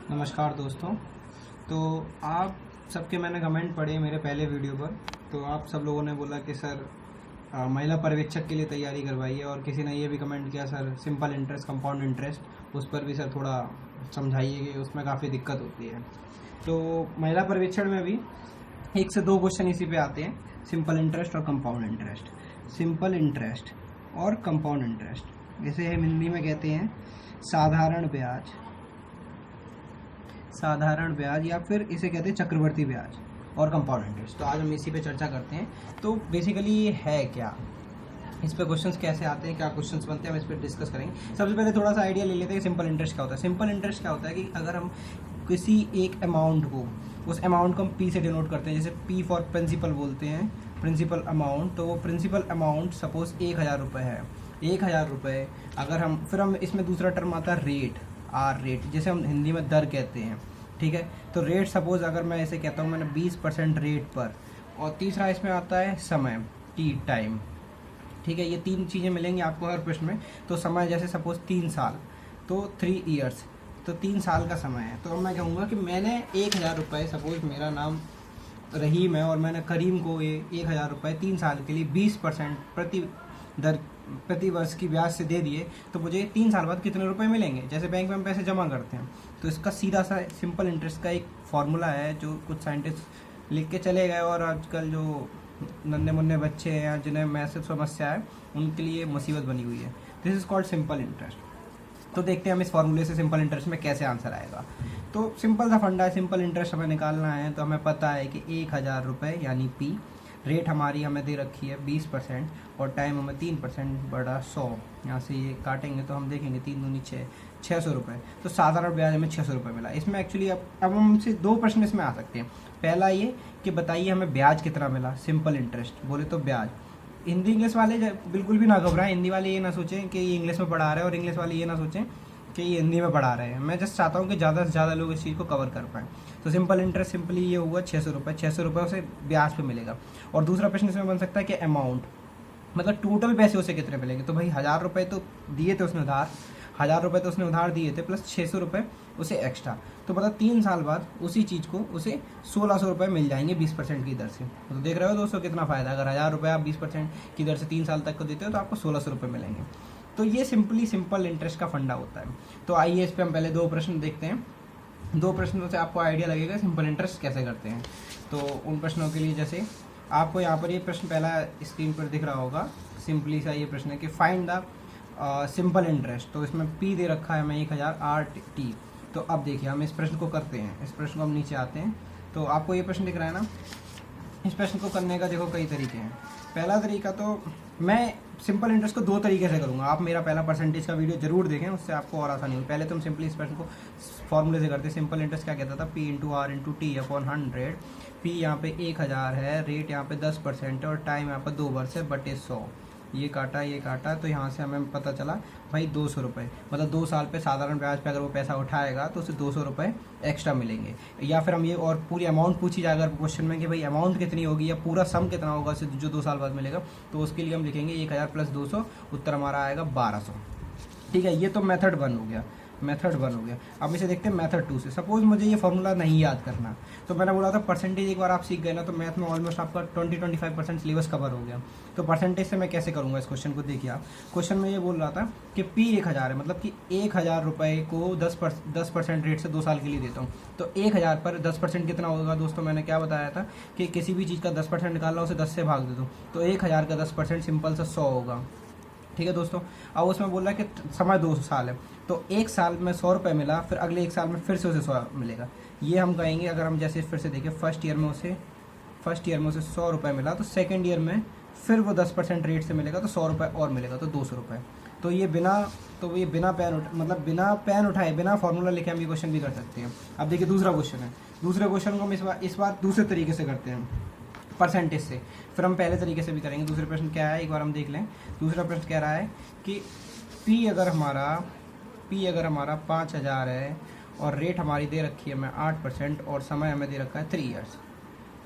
नमस्कार दोस्तों। तो आप सबके मैंने कमेंट पढ़े मेरे पहले वीडियो पर। तो आप सब लोगों ने बोला कि सर महिला पर्यवेक्षक के लिए तैयारी करवाइए, और किसी ने ये भी कमेंट किया sir simple interest compound interest उस पर भी सर थोड़ा समझाइए कि उसमें काफ़ी दिक्कत होती है। तो महिला पर्यवेक्षण में भी 1 से 2 क्वेश्चन इसी पे आते हैं, सिंपल इंटरेस्ट और कंपाउंड इंटरेस्ट। सिंपल इंटरेस्ट और कंपाउंड इंटरेस्ट इसे हम हिंदी में कहते हैं साधारण ब्याज, साधारण ब्याज या फिर इसे कहते हैं चक्रवर्ती ब्याज और कंपाउंड इंटरेस्ट। तो आज हम इसी पे चर्चा करते हैं। तो बेसिकली ये है क्या, इस पे क्वेश्चंस कैसे आते हैं, क्या क्वेश्चंस बनते हैं, हम इस पर डिस्कस करेंगे। सबसे पहले थोड़ा सा आइडिया ले लेते हैं कि सिंपल इंटरेस्ट क्या होता है। सिंपल इंटरेस्ट क्या होता है कि अगर हम किसी एक अमाउंट को, उस अमाउंट को हम पी से डिनोट करते हैं, जैसे पी फॉर प्रिंसिपल बोलते हैं, प्रिंसिपल अमाउंट। तो वो प्रिंसिपल अमाउंट सपोज 1000 रुपये है, 1000 रुपये अगर हम, फिर हम इसमें दूसरा टर्म आता है रेट, आर रेट, जैसे हम हिंदी में दर कहते हैं, ठीक है। तो रेट सपोज अगर मैं ऐसे कहता हूँ मैंने 20% रेट पर, और तीसरा इसमें आता है समय, टी टाइम, ठीक है। ये 3 चीज़ें मिलेंगी आपको हर प्रश्न में। तो समय जैसे सपोज 3 साल, तो 3 ईयर्स, तो 3 साल का समय है। तो अब मैं कहूँगा कि मैंने 1000 रुपये, सपोज मेरा नाम रहीम है और मैंने करीम को ये 1000 रुपये 3 साल के लिए 20% प्रति वर्ष की ब्याज से दे दिए, तो मुझे 3 साल बाद कितने रुपए मिलेंगे। जैसे बैंक में हम पैसे जमा करते हैं, तो इसका सीधा सा सिंपल इंटरेस्ट का एक फॉर्मूला है जो कुछ साइंटिस्ट लिख के चले गए, और आजकल जो नन्हे मुन्ने बच्चे हैं या जिन्हें मैसिव समस्या है उनके लिए मुसीबत बनी हुई है। This is called simple interest. तो देखते हैं हम इस फॉर्मूले से सिंपल इंटरेस्ट में कैसे आंसर आएगा। तो सिंपल सा फंडा है, सिंपल इंटरेस्ट हमें निकालना है। तो हमें पता है कि 1000 रुपये यानी पी, रेट हमारी हमें दे रखी है 20%, और टाइम हमें 3% बड़ा 100, यहाँ से ये काटेंगे तो हम देखेंगे 3 दूनी 6, 600 रुपये। तो साधारण ब्याज हमें 600 रुपये मिला। इसमें एक्चुअली अब हमसे 2 प्रश्न इसमें आ सकते हैं। पहला ये कि बताइए हमें ब्याज कितना मिला, सिंपल इंटरेस्ट बोले तो ब्याज। हिंदी इंग्लिश वाले बिल्कुल भी ना घबराएं, हिंदी वाले ये ना सोचें कि ये इंग्लिश में पढ़ा रहे हैं, और इंग्लिश वाले ये ना सोचें कि ये हिंदी में पढ़ा रहे हैं। मैं जस्ट चाहता हूँ कि ज़्यादा से ज़्यादा लोग इस चीज़ को कवर कर पाएँ। तो सिंपल इंटरेस्ट सिंपली ये हुआ 600 रुपये, 600 रुपये उसे ब्याज पे मिलेगा। और दूसरा प्रश्न इसमें बन सकता है कि अमाउंट, मतलब टोटल पैसे उसे कितने मिलेंगे। तो भाई 1000 रुपये तो दिए थे उसने उधार, 1000 रुपये तो उसने उधार दिए थे, प्लस 600 रुपये उसे एक्स्ट्रा। तो मतलब 3 साल बाद उसी चीज़ को उसे 1600 रुपये मिल जाएंगे 20% की दर से। तो देख रहे हो दोस्तों कितना फ़ायदा। अगर 1000 रुपये आप 20% की दर से 3 साल तक को देते हो तो आपको 1600 रुपये मिलेंगे। तो ये सिंपली सिंपल इंटरेस्ट का फंडा होता है। तो आइए इस पर हम पहले 2 प्रश्न देखते हैं। 2 प्रश्नों से आपको आइडिया लगेगा सिंपल इंटरेस्ट कैसे करते हैं। तो उन प्रश्नों के लिए जैसे आपको यहाँ पर ये प्रश्न पहला स्क्रीन पर दिख रहा होगा, सिंपली सा ये प्रश्न है कि फाइंड द सिंपल इंटरेस्ट। तो इसमें पी दे रखा है हमें 1000 RT। तो अब देखिए हम इस प्रश्न को करते हैं। इस प्रश्न को हम नीचे आते हैं, तो आपको ये प्रश्न दिख रहा है ना। इस प्रश्न को करने का देखो कई तरीके हैं। पहला तरीका, तो मैं सिंपल इंटरेस्ट को 2 तरीके से करूँगा। आप मेरा पहला परसेंटेज का वीडियो जरूर देखें, उससे आपको और आसानी होगी। पहले तो हम सिंपली इस प्रश्न को फॉर्मूले से करते हैं। सिंपल इंटरेस्ट क्या कहता था, P into R into T upon 100। P यहाँ पे 1000 है, रेट यहाँ पे 10% है, और टाइम यहाँ पर 2 वर्ष है बटे 100। ये काटा तो यहाँ से हमें पता चला भाई 200 रुपये, मतलब 2 साल पे साधारण ब्याज पे अगर वो पैसा उठाएगा तो उसे 200 रुपये एक्स्ट्रा मिलेंगे। या फिर हम ये और पूरी अमाउंट पूछी जाए अगर क्वेश्चन में कि भाई अमाउंट कितनी होगी या पूरा सम कितना होगा उसे जो 2 साल बाद मिलेगा, तो उसके लिए हम लिखेंगे 1000 प्लस 200, उत्तर हमारा आएगा 1200। ठीक है, ये तो मेथड 1 हो गया, मेथड 1 हो गया। अब इसे देखते हैं मेथड 2 से। सपोज मुझे ये फॉर्मूला नहीं याद करना, तो मैंने बोला था परसेंटेज एक बार आप सीख गए ना, तो मैथ में ऑलमोस्ट आपका 20-25% सिलेबस कवर हो गया। तो परसेंटेज से मैं कैसे करूँगा इस क्वेश्चन को, देखिए आप। क्वेश्चन में ये बोल रहा था कि P 1000 है, मतलब कि 1000 रुपये को 10% रेट से 2 साल के लिए देता हूँ। तो 1000 पर 10% कितना होगा दोस्तों, मैंने क्या बताया था कि किसी भी चीज़ का 10% निकालना उसे 10 से भाग दे दूँ। तो 1000 का 10% सिंपल सा 100 होगा। ठीक है दोस्तों। अब उसमें बोल रहा है कि समय 2 साल है, तो 1 साल में 100 रुपये मिला, फिर अगले 1 साल में फिर से उसे 100 मिलेगा। ये हम कहेंगे, अगर हम जैसे फिर से देखें, फर्स्ट ईयर में उसे 100 रुपये मिला, तो सेकेंड ईयर में फिर वो 10% रेट से मिलेगा, तो 100 रुपये और मिलेगा, तो 200 रुपये। तो ये बिना पेन उठाए बिना फॉर्मूला लिखे हम ये क्वेश्चन भी कर सकते हैं। अब देखिए दूसरा क्वेश्चन है। दूसरे क्वेश्चन को हम इस बार दूसरे तरीके से करते हैं, परसेंटेज से। फिर हम पहले तरीके से भी करेंगे। दूसरे प्रश्न क्या है, एक बार हम देख लें। दूसरा प्रश्न कह रहा है कि P अगर हमारा 5000 है, और रेट हमारी दे रखी है हमें 8%, और समय हमें दे रखा है 3 ईयर्स।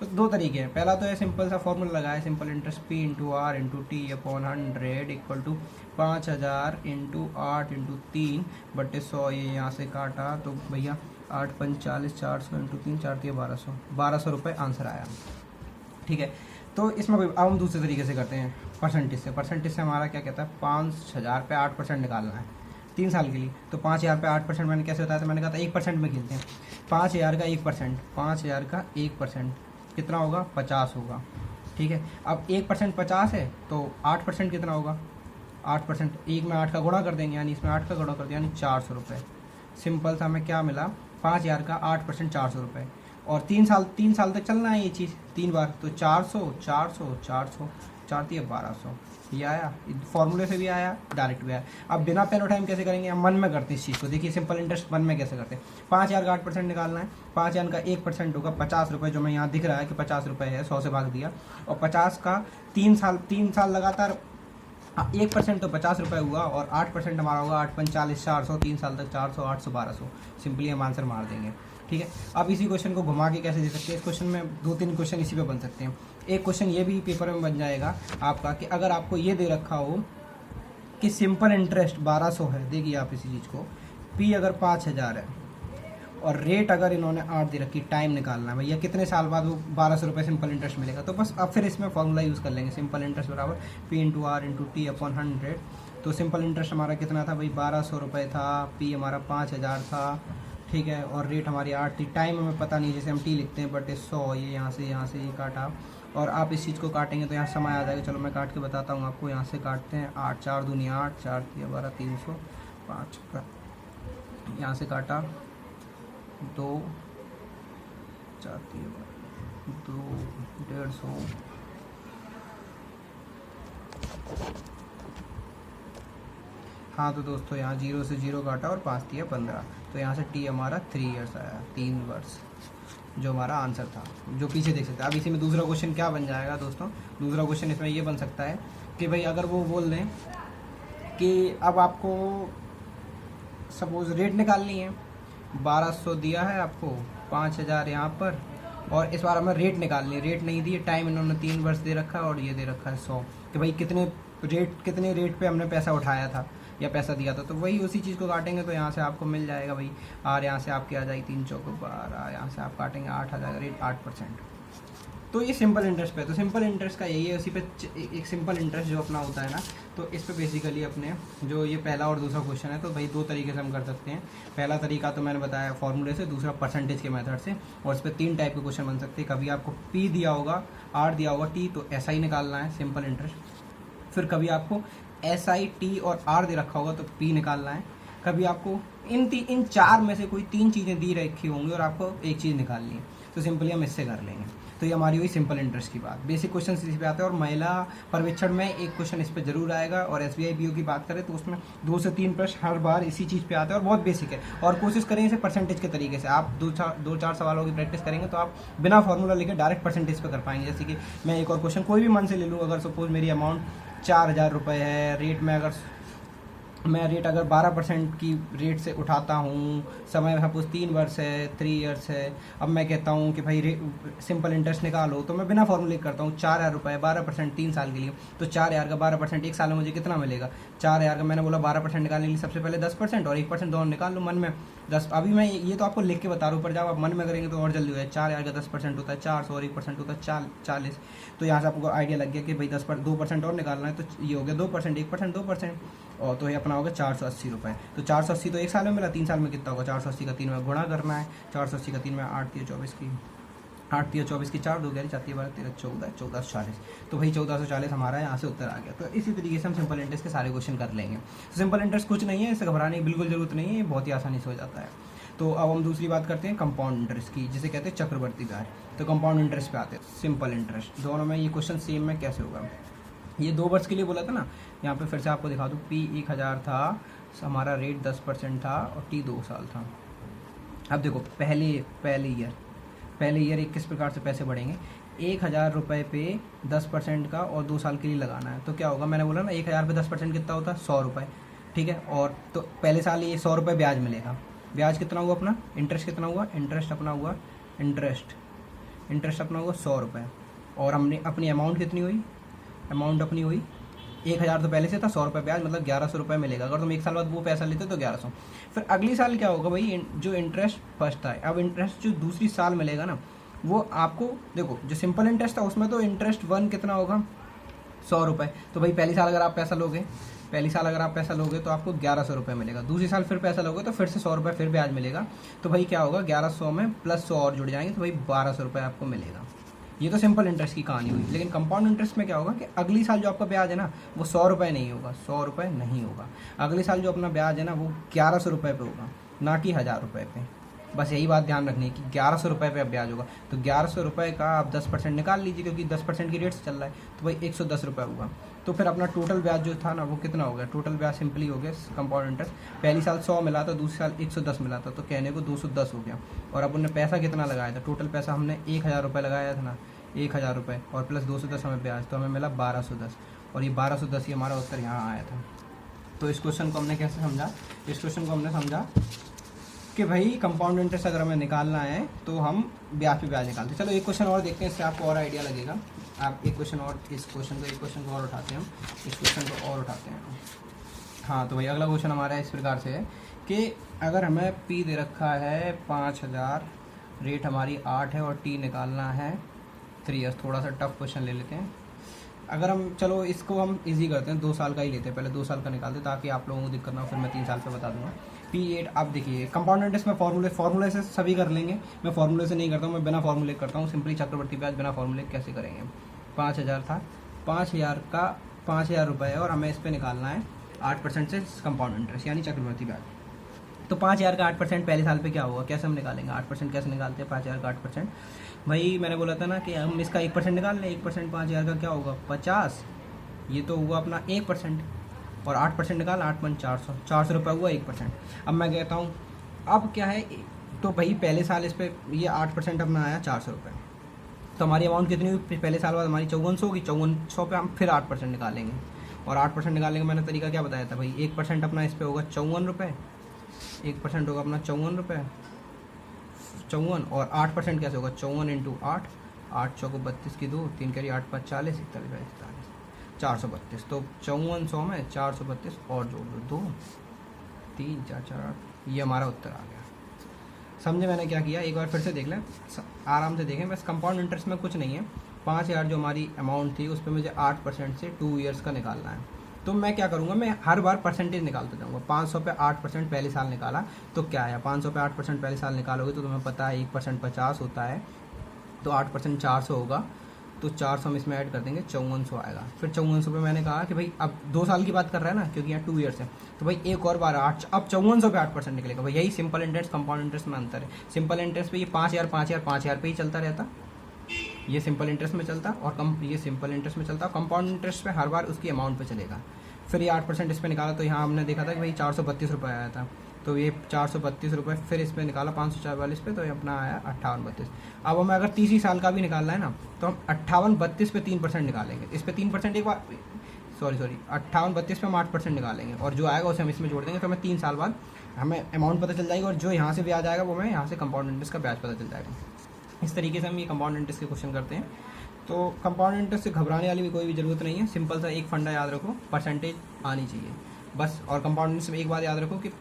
तो दो तरीके हैं। पहला तो है सिंपल सा फॉर्मूला लगाया, simple interest P into R into T upon 100 equal to 5000 into 8 into 3 बटे 100। ये यहाँ से काटा तो भैया 8 5 40, 400 इंटू 3 4 3 1200, 1200 रुपये आंसर आया। ठीक है, तो इसमें अब हम दूसरे तरीके से करते हैं परसेंटेज से। परसेंटेज से हमारा क्या कहता है, 5000 पे 8% निकालना है 3 साल के लिए। तो 5000 पे 8% मैंने कैसे बताया था, मैंने कहा था 1% में खेलते हैं। 5000 का 1%, 5000 का 1% कितना होगा, 50 होगा। ठीक है, अब 1% 50 है तो 8% कितना होगा, 8%, 1 में 8 का गुणा कर देंगे, यानी इसमें 8 का गुणा कर दिया, यानी 400 रुपये। सिंपल सा हमें क्या मिला, 5000 का 8% 400 रुपये। और 3 साल तक चलना है ये चीज़ 3 बार, तो 400 400 400 4 3 1200, ये आया। फॉर्मूले से भी आया, डायरेक्ट भी आया। अब बिना पेन और टाइम कैसे करेंगे, हम मन में करते हैं इस चीज़ को। देखिए सिंपल इंटरेस्ट मन में कैसे करते हैं। 5000 का 8% निकालना है, 5000 का 1% होगा 50 रुपये, जो मैं यहाँ दिख रहा है कि 50 रुपये है, 100 से भाग दिया। और 50 का 3 साल लगातार 1% तो 50 रुपये हुआ, और 8% हमारा होगा 8 5 40 400, 3 साल तक 400 800 1200। सिंपली हम आंसर मार देंगे। ठीक है, अब इसी क्वेश्चन को घुमा के कैसे दे सकते हैं, इस क्वेश्चन में 2-3 क्वेश्चन इसी पे बन सकते हैं। एक क्वेश्चन ये भी पेपर में बन जाएगा आपका कि अगर आपको ये दे रखा हो कि सिंपल इंटरेस्ट 1200 है, देखिए आप इसी चीज़ को, पी अगर 5000 है और रेट अगर इन्होंने 8 दे रखी, टाइम निकालना है भैया कितने साल बाद वो 1200 रुपये सिंपल इंटरेस्ट मिलेगा। तो बस अब फिर इसमें फॉर्मूला यूज़ कर लेंगे, सिंपल इंटरेस्ट बराबर P into R into T upon 100। तो सिंपल इंटरेस्ट हमारा कितना था भाई, 1200 रुपये था, पी हमारा 5000 था। ठीक है, और रेट हमारी 8 थी, टाइम हमें पता नहीं, जैसे हम टी लिखते हैं, बट 100, ये यहाँ से ये काटा। और आप इस चीज़ को काटेंगे तो यहाँ समय आ जाएगा। चलो मैं काट के बताता हूँ आपको। यहाँ से काटते हैं, 8 4 दूनी 8, 4 3 12 300, 5 का यहाँ से काटा, 2 4 3 2 150। हाँ तो दोस्तों यहाँ 0 से 0 काटा और 5 दिया 15, तो यहाँ से टी हमारा 3 ईयर्स आया, 3 वर्ष, जो हमारा आंसर था, जो पीछे देख सकते हैं। अब इसी में दूसरा क्वेश्चन क्या बन जाएगा दोस्तों, दूसरा क्वेश्चन इसमें ये बन सकता है कि भाई अगर वो बोल दें कि अब आपको सपोज रेट निकालनी है, 1200 दिया है आपको, 5000 यहाँ पर, और इस बार हमें रेट निकालनी है। रेट नहीं दिए, टाइम इन्होंने 3 वर्ष दे रखा है, और ये दे रखा है 100, कि भाई कितने रेट पे हमने पैसा उठाया था या पैसा दिया था। तो वही उसी चीज़ को काटेंगे, तो यहाँ से आपको मिल जाएगा भाई आर, यहाँ से आपकी आ जाएगी 3 चौक 12, यहाँ से आप काटेंगे 8 आ जाएगा रेट 8%। तो ये सिंपल इंटरेस्ट पे है। तो सिंपल इंटरेस्ट का यही है, उसी पे एक सिंपल इंटरेस्ट जो अपना होता है ना, तो इस पे बेसिकली अपने जो ये पहला और दूसरा क्वेश्चन है, तो भाई 2 तरीके से हम कर सकते हैं। पहला तरीका तो मैंने बताया फॉर्मूले से, दूसरा परसेंटेज के मेथड से। और इस पर 3 टाइप के क्वेश्चन बन सकते हैं। कभी आपको पी दिया होगा, आर दिया होगा, टी, तो ऐसा ही निकालना है सिंपल इंटरेस्ट। फिर कभी आपको एस आई टी और आर दे रखा होगा, तो पी निकालना है। कभी आपको इन 4 में से कोई 3 चीज़ें दी रखी होंगी और आपको एक चीज़ निकालनी है, तो सिंपली हम इससे कर लेंगे। तो ये हमारी हुई सिंपल इंटरेस्ट की बात। बेसिक क्वेश्चन इस पे आते हैं, और महिला पर्यवेक्षण में एक क्वेश्चन इस पे जरूर आएगा। और SBI BO की बात करें तो उसमें 2 से 3 प्रश्न हर बार इसी चीज़ पे आते हैं, और बहुत बेसिक है। और कोशिश करें इसे परसेंटेज के तरीके से। आप 2-4 सवालों की प्रैक्टिस करेंगे तो आप बिना फॉर्मूला लेकर डायरेक्ट परसेंटेज पे कर पाएंगे। जैसे कि मैं एक और क्वेश्चन कोई भी मन से ले लूँ, अगर सपोज मेरी अमाउंट 4000 रुपये है, रेट में अगर 12% की रेट से उठाता हूँ, समय सपोज 3 वर्ष है, 3 ईयर्स है। अब मैं कहता हूँ कि भाई सिंपल इंटरेस्ट निकालो, तो मैं बिना फॉर्मूले करता हूँ। 4000 रुपये 12% 3 साल के लिए, तो 4000 का 12% 1 साल में मुझे कितना मिलेगा। 4000 का मैंने बोला 12% निकालने के लिए सबसे पहले 10% और 1% दोनों निकाल लो मन में। 10 अभी मैं ये तो आपको लिख के बता रहा हूँ, पर जब आप मन में करेंगे तो और जल्दी हो जाए। 4000 का 10% होता है 400 और 1% होता है 40। तो यहाँ से आपको आइडिया लग गया कि भाई 2% और निकालना है, तो ये हो गया 2%, 1% 2%, और तो ये अपना होगा 480 रुपये। तो 480 तो 1 साल में मिला, 3 साल में कितना होगा, 480 का 3 में गुणा करना है। 480 का 3 में 8 3 24 की 8 3 24 की 4 2 11 4 12 13 14 1440। तो भाई 1440 हमारा यहाँ से उत्तर आ गया। तो इसी तरीके से हम सिंपल इंटरेस्ट के सारे क्वेश्चन कर लेंगे। तो सिंपल इंटरेस्ट कुछ नहीं है, इससे घबराने की बिल्कुल जरूरत नहीं है, ये बहुत ही आसानी से हो जाता है। तो अब हम दूसरी बात करते हैं कंपाउंड इंटरेस्ट की, जिसे कहते हैं चक्रवर्ती ब्याज। तो कंपाउंड इंटरेस्ट पे आते हैं, सिंपल इंटरेस्ट। दोनों में ये क्वेश्चन सेम में कैसे होगा। ये 2 वर्ष के लिए बोला था ना, यहाँ पे फिर से आपको दिखा दूँ। पी 1000 था, हमारा रेट 10% था, और टी 2 साल था। अब देखो पहले ईयर किस प्रकार से पैसे बढ़ेंगे। 1000 रुपये पे 10% का और 2 साल के लिए लगाना है, तो क्या होगा, मैंने बोला ना 1000 पे 10% कितना होता है 100 रुपये। ठीक है, और तो पहले साल ये 100 रुपये ब्याज मिलेगा। ब्याज कितना हुआ अपना, इंटरेस्ट कितना हुआ, इंटरेस्ट अपना हुआ, इंटरेस्ट इंटरेस्ट अपना होगा 100 रुपये, और हमने अपनी अमाउंट कितनी हुई, अमाउंट अपनी हुई 1000 तो पहले से था, 100 रुपये ब्याज, मतलब 1100 रुपये मिलेगा। अगर तुम 1 साल बाद वो पैसा लेते तो 1100। फिर अगली साल क्या होगा भाई, जो इंटरेस्ट फर्स्ट था, अब इंटरेस्ट जो दूसरी साल मिलेगा ना, वो आपको देखो, जो सिंपल इंटरेस्ट था उसमें तो इंटरेस्ट 1 कितना होगा, 100 रुपये। तो भाई पहली साल अगर आप पैसा लोगे, पहली साल अगर आप पैसा लोगे तो आपको 1100 रुपये मिलेगा। दूसरी साल फिर पैसा लोगे तो फिर से 100 रुपये फिर ब्याज मिलेगा। तो भाई क्या होगा, 1100 में प्लस 100 और जुड़ जाएंगे, तो भाई 1200 रुपये आपको मिलेगा। ये तो सिंपल इंटरेस्ट की कहानी हुई। लेकिन कंपाउंड इंटरेस्ट में क्या होगा कि अगली साल जो आपका ब्याज है ना, वो 100 रुपये नहीं होगा, 100 रुपये नहीं होगा। अगली साल जो अपना ब्याज है ना, वो 1100 रुपये पे होगा, ना कि 1000 रुपये पे। बस यही बात ध्यान रखनी है कि 1100 रुपये पे अब ब्याज होगा। तो 1100 रुपये का आप 10% निकाल लीजिए, क्योंकि 10% की रेट से चल रहा है, तो भाई 110 रुपये हुआ। तो फिर अपना टोटल ब्याज जो था ना, वो कितना हो गया, टोटल ब्याज सिंपली हो गया कंपाउंड इंटरेस्ट। पहली साल 100 मिला था, दूसरी साल 110 मिला था, तो कहने को 210 हो गया। और अब उन्होंने पैसा कितना लगाया था, टोटल पैसा हमने 1000 रुपये लगाया था ना, 1000 रुपये और प्लस 210 हमें ब्याज, तो हमें मिला 1210। और ये 1210 ही हमारा उत्तर यहाँ आया था। तो इस क्वेश्चन को हमने कैसे समझा, इस क्वेश्चन को हमने समझा कि भाई कंपाउंड इंटरेस्ट अगर हमें निकालना है तो हम ब्याज पे ब्याज निकालते हैं। चलो एक क्वेश्चन और देखते हैं, इससे आपको और आइडिया लगेगा। आप एक क्वेश्चन और, इस क्वेश्चन को, एक क्वेश्चन को और उठाते हैं हम, इस क्वेश्चन को और उठाते हैं। हाँ, तो भाई अगला क्वेश्चन हमारा इस प्रकार से है कि अगर हमें पी दे रखा है 5000, रेट हमारी 8 है और टी निकालना है 3 ईयर्स। थोड़ा सा टफ क्वेश्चन ले लेते हैं। अगर हम, चलो इसको हम इजी करते हैं, 2 साल का ही लेते हैं, पहले 2 साल का निकालते हैं ताकि आप लोगों को दिक्कत ना हो, फिर मैं 3 साल पे बता दूंगा। P8, आप देखिए कंपाउंड इंटरेस्ट में फार्मूले से सभी कर लेंगे, मैं फार्मूले से नहीं करता हूँ, मैं बिना फार्मूले करता हूँ। सिंपली चक्रवर्ती ब्याज बिना फार्मूले कैसे करेंगे। 5000 था, 5000 का 5000 रुपये है और हमें इस पर निकालना है 8% से कंपाउंड इंटरेस्ट यानी चक्रवर्ती ब्याज। तो 5000 का 8% पहले साल पे क्या होगा, कैसे हम निकालेंगे 8%, कैसे निकालते हैं 5000 का 8%। भाई मैंने बोला था ना कि हम इसका 1% निकाल लें। 1% 5000 का क्या होगा 50, ये तो हुआ अपना 1%, और 8% निकाल, 8 × 400, 400 रुपये हुआ 1%। अब मैं कहता हूँ अब क्या है, तो भाई पहले साल इस पर ये 8% अपना आया 400 रुपये, तो हमारी अमाउंट कितनी हुई पहले साल बाद, हमारी 5400 होगी। 5400 पे हम फिर 8% निकालेंगे, और 8% निकालने का मैंने तरीका क्या बताया था भाई, 1% अपना इस पर होगा 54 रुपये, 1% होगा अपना 54 रुपये, 54, और 8% कैसे होगा 54 × 8, 8 चौको 32 की 2, 3 करिए 8 5 40, 41 41, 432। तो 5400 में 432 और जोड़ दो, 2 3 4 4 8, ये हमारा उत्तर आ गया। समझे मैंने क्या किया, एक बार फिर से देख लें, आराम से देखें। बस कंपाउंड इंटरेस्ट में कुछ नहीं है, 5000 जो हमारी अमाउंट थी उस पर मुझे 8% से 2 ईयर्स का निकालना है। तो मैं क्या करूँगा, मैं हर बार परसेंटेज निकालता जाऊँगा। 500 पे 8% पहले साल निकाला तो क्या आया, 500 पे 8% पहले साल निकालोगे तो तुम्हें पता है 1% 50 होता है, तो 8% 400 होगा, तो 400 हम इसमें ऐड कर देंगे, 5400 आएगा। फिर 5400 पे मैंने कहा कि भाई अब 2 साल की बात कर रहा है ना, क्योंकि यहाँ 2 ईयर्स है, तो भाई एक और बार 8, अब 5400 पे 8% निकलेगा। भाई यही सिंपल इंटरेस्ट कंपाउंड इंटरेस्ट में अंतर है। सिंपल इंटरेस्ट पे ये 5000 5000 5000 पे ही चलता रहता, ये सिंपल इंटरेस्ट में चलता, और ये सिंपल इंटरेस्ट में चलता। कंपाउंड इंटरेस्ट पे हर बार उसकी अमाउंट पे चलेगा। फिर ये 8% इस पर निकाला, तो यहाँ हमने देखा था कि भाई 432 रुपये आया था, तो ये 432 रुपये फिर इस पर निकाला 544 पे, तो ये अपना आया 5832। अब हमें अगर तीसरी साल का भी निकालना है ना, तो हम 5832 पे 3% निकालेंगे, इस पर 3% एक बार, सॉरी 5832 पे हम 8% निकालेंगे, और जो आएगा उसे हम इसमें जोड़ देंगे, तो हमें 3 साल बाद हमें अमाउंट पता चल जाएगी, और जो यहाँ से ब्याज आएगा वो हमें यहाँ से कंपाउंड इंटरेस्ट का ब्याज पता चल जाएगा। इस तरीके से हम ये कंपाउंड इंटरेस्ट के क्वेश्चन करते हैं। तो कंपाउंड इंटरेस्ट से घबराने वाली भी कोई भी ज़रूरत नहीं है, सिंपल सा एक फंडा याद रखो, परसेंटेज आनी चाहिए बस। और कंपाउंड इंटरेस्ट में एक बात याद रखो कि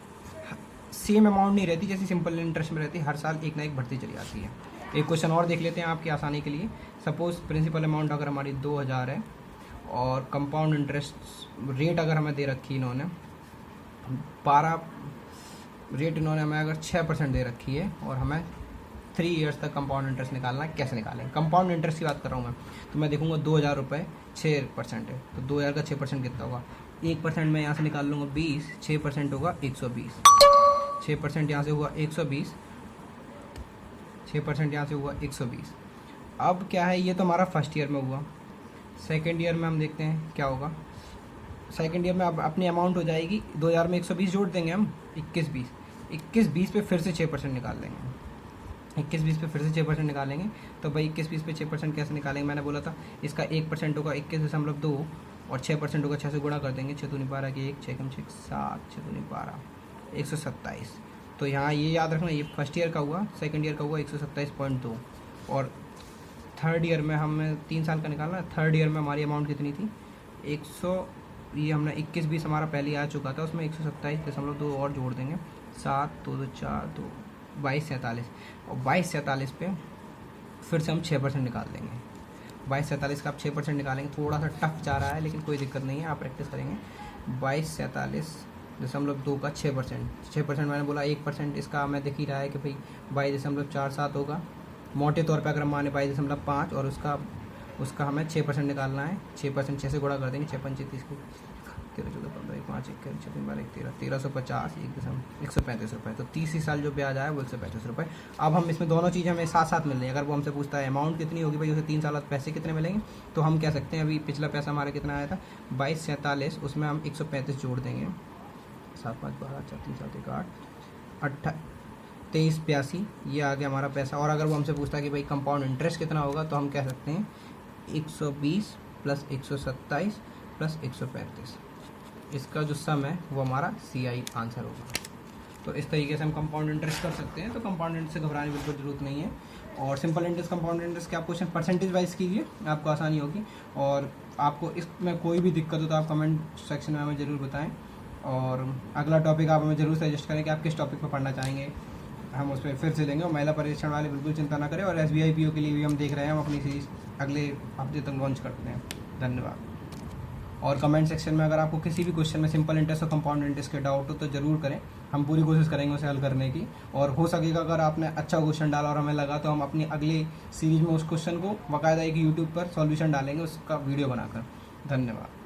सेम अमाउंट नहीं रहती जैसे सिंपल इंटरेस्ट में रहती, हर साल एक ना एक बढ़ती चली जाती है। एक क्वेश्चन और देख लेते हैं आपकी आसानी के लिए। सपोज प्रिंसिपल अमाउंट अगर हमारी 2000 है, और कंपाउंड इंटरेस्ट रेट अगर हमें दे रखी इन्होंने 12, रेट इन्होंने हमें अगर 6% दे रखी है, और हमें 3 ईयर्स तक कंपाउंड इंटरेस्ट निकालना है, कैसे निकालें। कंपाउंड इंटरेस्ट की बात कर रहा हूँ मैं, तो मैं देखूंगा 2000 रुपये 6% है, तो 2000 का 6% कितना होगा, 1% मैं यहाँ से निकाल लूँगा 20, 6% होगा 120, 6% यहाँ से हुआ 120, 6% यहाँ से हुआ 120। अब क्या है, ये तो हमारा फर्स्ट ईयर में हुआ। सेकेंड ईयर में हम देखते हैं क्या होगा। सेकेंड ईयर में अब अपनी अमाउंट हो जाएगी 2000 में 120 जोड़ देंगे हम, 21-20 पे फिर से 6% निकाल लेंगे, 21-20 पे फिर से 6% निकालेंगे। तो भाई 21-20 पे 6% कैसे निकालेंगे, मैंने बोला था इसका 1% होगा 21.2, और 6% होगा 6 से गुणा कर देंगे, 6 दूनी 12 की 1, 6 कम 6 7, 6 दूनी 12, 127। तो यहाँ ये याद रखना, ये फर्स्ट ईयर का हुआ, सेकंड ईयर का हुआ 127.2, और थर्ड ईयर में हमें 3 साल का निकालना है। थर्ड ईयर में हमारी अमाउंट कितनी थी 100, ये हमने 21-20 हमारा पहले आ चुका था, उसमें 127.2 और जोड़ देंगे, 7 2 2 4 2 2247, और 2247 पे फिर से हम 6% निकाल देंगे। 2247 का आप 6% निकालेंगे, थोड़ा सा टफ जा रहा है लेकिन कोई दिक्कत नहीं है, आप प्रैक्टिस करेंगे। 2247.2 का 6%, मैंने बोला 1% इसका हमें दिख ही रहा है कि भाई 22.47 होगा। मोटे तौर पे अगर हम माने 22.5 और उसका हमें 6% निकालना है। 6% 6 से गुणा कर देंगे, 6 5 30 को 13 14 15 5 1 6 3 12 13 1350 135 रुपये। तो 30 साल जो ब्याज आया वो 135 रुपये। अब हम इसमें दोनों चीज़ें हमें साथ साथ मिल रही हैं। अगर वो हमसे पूछता है अमाउंट कितनी होगी भाई, उसे 3 साल बाद पैसे कितने मिलेंगे, तो हम कह सकते हैं अभी पिछला पैसा हमारा कितना आया था 2247, उसमें हम 135 जोड़ देंगे, 7 5 12 4 3 7 1 8 23 82, ये आ गया हमारा पैसा। और अगर वो हमसे पूछता है कि भाई कंपाउंड इंटरेस्ट कितना होगा, तो हम कह सकते हैं 120 प्लस 127 प्लस 135, इसका जो सम है वो हमारा CI आंसर होगा। तो इस तरीके से हम कंपाउंड इंटरेस्ट कर सकते हैं। तो कंपाउंड इंटरेस्ट से घबराने की बिल्कुल जरूरत नहीं है। और सिंपल इंटरेस्ट, कंपाउंड इंटरेस्ट के आप क्वेश्चन परसेंटेज वाइज कीजिए, आपको आसानी होगी। और आपको इसमें कोई भी दिक्कत हो तो आप कमेंट सेक्शन में हमें ज़रूर बताएं। और अगला टॉपिक आप हमें ज़रूर सजेस्ट करें कि आप किस टॉपिक पर पढ़ना चाहेंगे, हम उस पर फिर से लेंगे। और महिला परीक्षण वाले बिल्कुल चिंता ना करें। और SBI PO के लिए भी हम देख रहे हैं, हम अपनी सीरीज अगले हफ्ते तक लॉन्च करते हैं। धन्यवाद। और कमेंट सेक्शन में अगर आपको किसी भी क्वेश्चन में सिंपल इंटरेस्ट और कंपाउंड इंटरेस्ट के डाउट हो तो ज़रूर करें, हम पूरी कोशिश करेंगे उसे हल करने की। और हो सकेगा अगर आपने अच्छा क्वेश्चन डाला और हमें लगा तो हम अपनी अगली सीरीज में उस क्वेश्चन को बाकायदा एक यूट्यूब पर सॉल्यूशन डालेंगे, उसका वीडियो बनाकर। धन्यवाद।